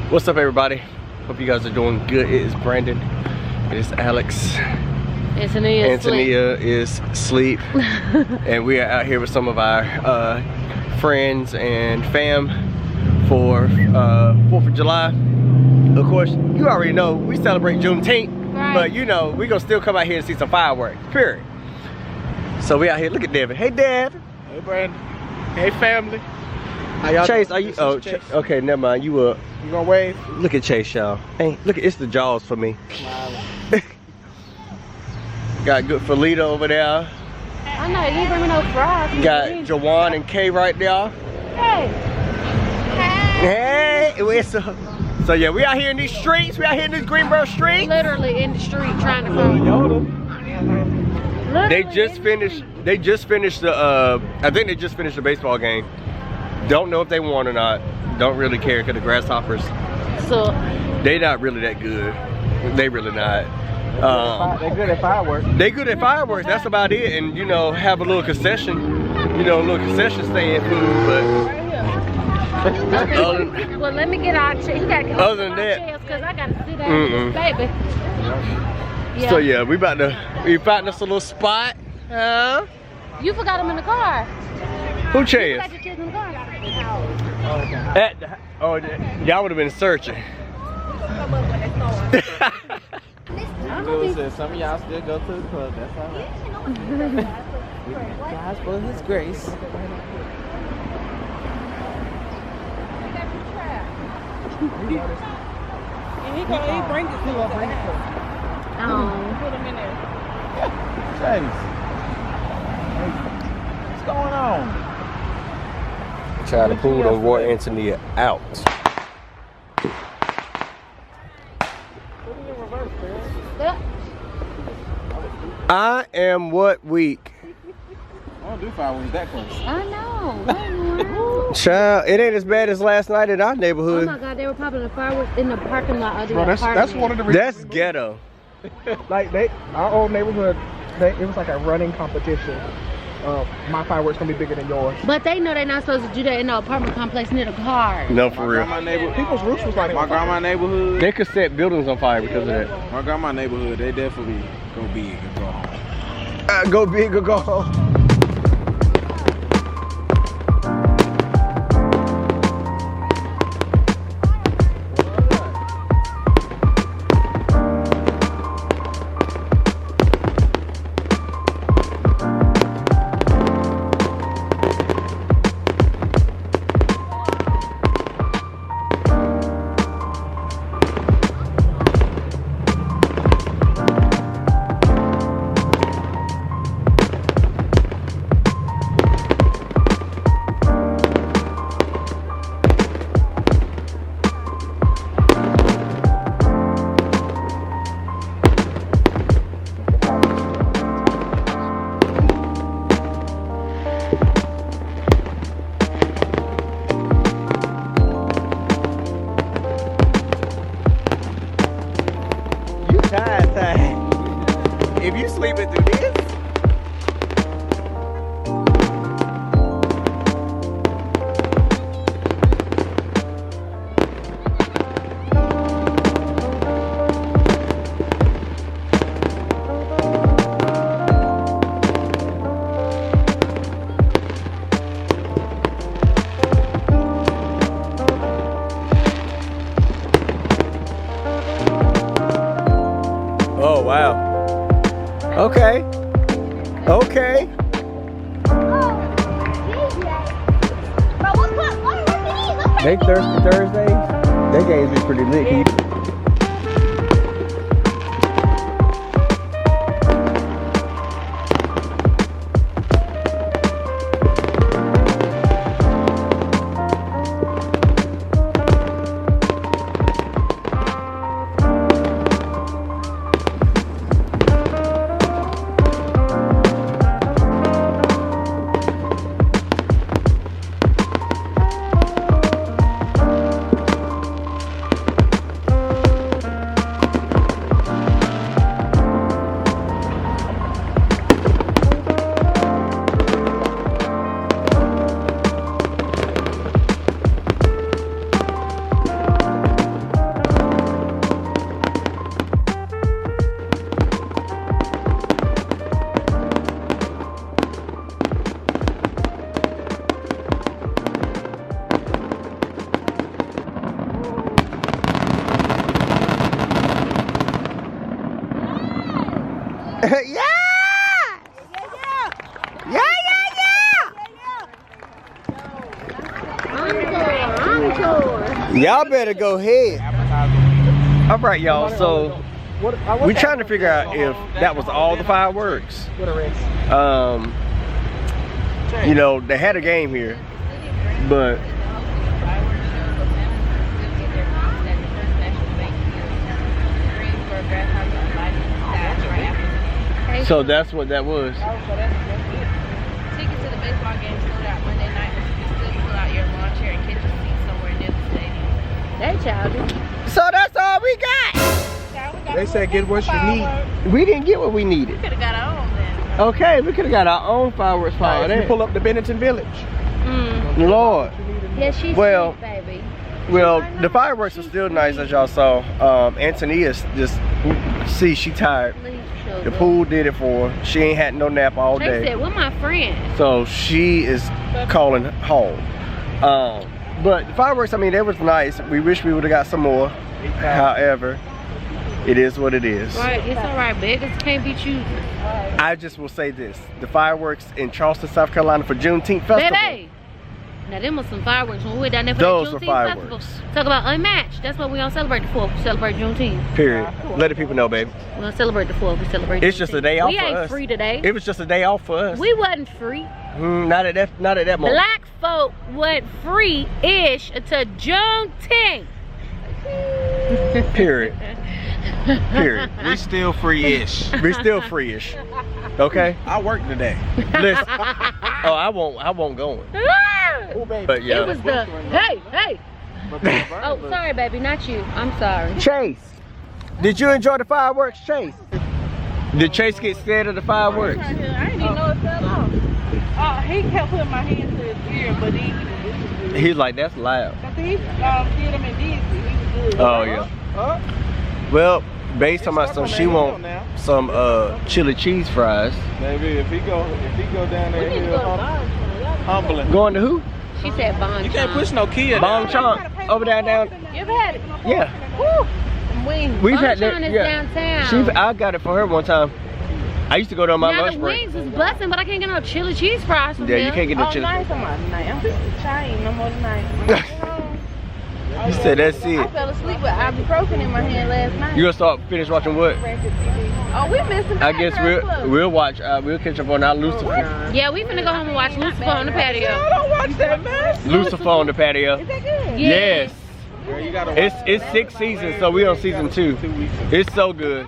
What's up, everybody? Hope you guys are doing good. It is Brandon. It is Alex. Antonia is asleep. And we are out here with some of our friends and fam for 4th of July. Of course, you already know we celebrate Juneteenth, right. But you know, we gonna still come out here and see some fireworks, period. So we out here, look at Devin. Hey, Dev. Hey, Brandon. Hey, family. How y'all Chase, doing? are you? Oh, okay, never mind. You up? You gonna wave? Look at Chase, y'all. Hey, look at it's the jaws for me. Got good Felita over there. I know, you didn't bring me no fries. Got Jawan and Kay right there. Hey. Hey. It's so yeah, we out here in these streets. We out here in these Greensboro streets. Literally in the street trying to find. They just finished. They just finished the. I think they just finished the baseball game. Don't know if they won or not. Don't really care because the Grasshoppers. So. They not really that good. They really not. They good at fireworks. They good at fireworks. That's about it. And you know, have a little concession. You know, a little concession stand food, but. Well, let me get our chair. You gotta get other than that, because I gotta sit down with this baby. Yeah. So yeah, we found us a little spot. You forgot them in the car. Who chairs? You forgot your kids in the car. Y'all would have been searching. Dude said some of y'all still go to the club. That's all right. God's for His grace. And he brings it to us. Put him in there. Chase. What's going on? Trying to pull the Roy Antonia out. I am what week? I don't do fireworks that close. I know. Child, it ain't as bad as last night in our neighborhood. Oh my God, they were popping the fireworks in the parking lot. Bro, that's one of the reasons. That's ghetto. Like our old neighborhood, it was like a running competition. My fireworks gonna be bigger than yours. But they know they're not supposed to do that in the apartment complex near the car. No, for real. People's roofs was like my grandma neighborhood. They could set buildings on fire because of that. My grandma neighborhood, they definitely go big and go home. Go big or go home. If you sleeping through this, oh wow. Okay. Okay. They thirsty Thursdays. They games be pretty lit. Yeah! Yeah, y'all better go ahead. All right, y'all. So we're trying to figure out if that was all the fireworks. You know, they had a game here, but so that's what that was. Tickets to the baseball game sold out Monday night, but you can still pull out your lawn chair and catch a seat somewhere near the stadium. They childish. So that's all we got. They said get what you need. We didn't get what we needed. We could have got our own then. Okay, we could have got our own fireworks for all If you that. pull up to Bennington Village. Lord. Yeah, she's Well, sweet, baby. Well, the fireworks are still nice, as y'all saw. Antonia's just, see, she tired. Please show The them. pool did it for her. She ain't had no nap all They day. said, "With my friend." So she is calling home. But the fireworks, I mean, they was nice. We wish we would have got some more. However, it is what it is. Right, it's all right. Beggars can't be choosers. I just will say this: the fireworks in Charleston, South Carolina for Juneteenth Festival. Baby, now them was some fireworks when we were down there for Those the were Juneteenth fireworks. Festival. Talk about unmatched. That's what we gonna celebrate the 4th. We celebrate Juneteenth. Period. Let the people know, baby. We gonna celebrate the 4th. We celebrate. It's just a day off We for ain't us. free today. It was just a day off for us. We wasn't free. Not at that moment. Black folk went free-ish until Juneteenth. Period. Period. We still free-ish. We still free-ish. Okay. I work today. Listen. Oh, I won't go in. But yeah. It was the hey. Oh, sorry, baby, not you. I'm sorry. Chase, did you enjoy the fireworks, Chase? Did Chase get scared of the fireworks? I didn't even know it fell off. He kept putting my hand to his ear, but he He's like, that's loud. see him in Disney. He was good. Oh yeah. Well, based on my son, she want some chili cheese fries. Maybe if he go down there, he'll humbling. Going to who? She said Bon. You can't push no kid. Bong Chon. Over there down. You ever had it? Yeah. Woo. Wings. We've Bon had that. Chon is Yeah. downtown. I got it for her one time. I used to go there on my Now lunch the break. wings was busting, but I can't get no chili cheese fries from Yeah, them. you can't get no chili. I'm trying no more tonight. You said that's I it. fell asleep with ibuprofen in my hand last night. You gonna finish watching what? Oh, we missing. I guess we'll watch. We'll catch up on our Lucifer. Yeah, we finna go home and watch Lucifer on the patio. I don't watch that, man. Lucifer on the patio. Is that good? Yes. Girl, you gotta It's 6 seasons, so we on season 2. It's so good.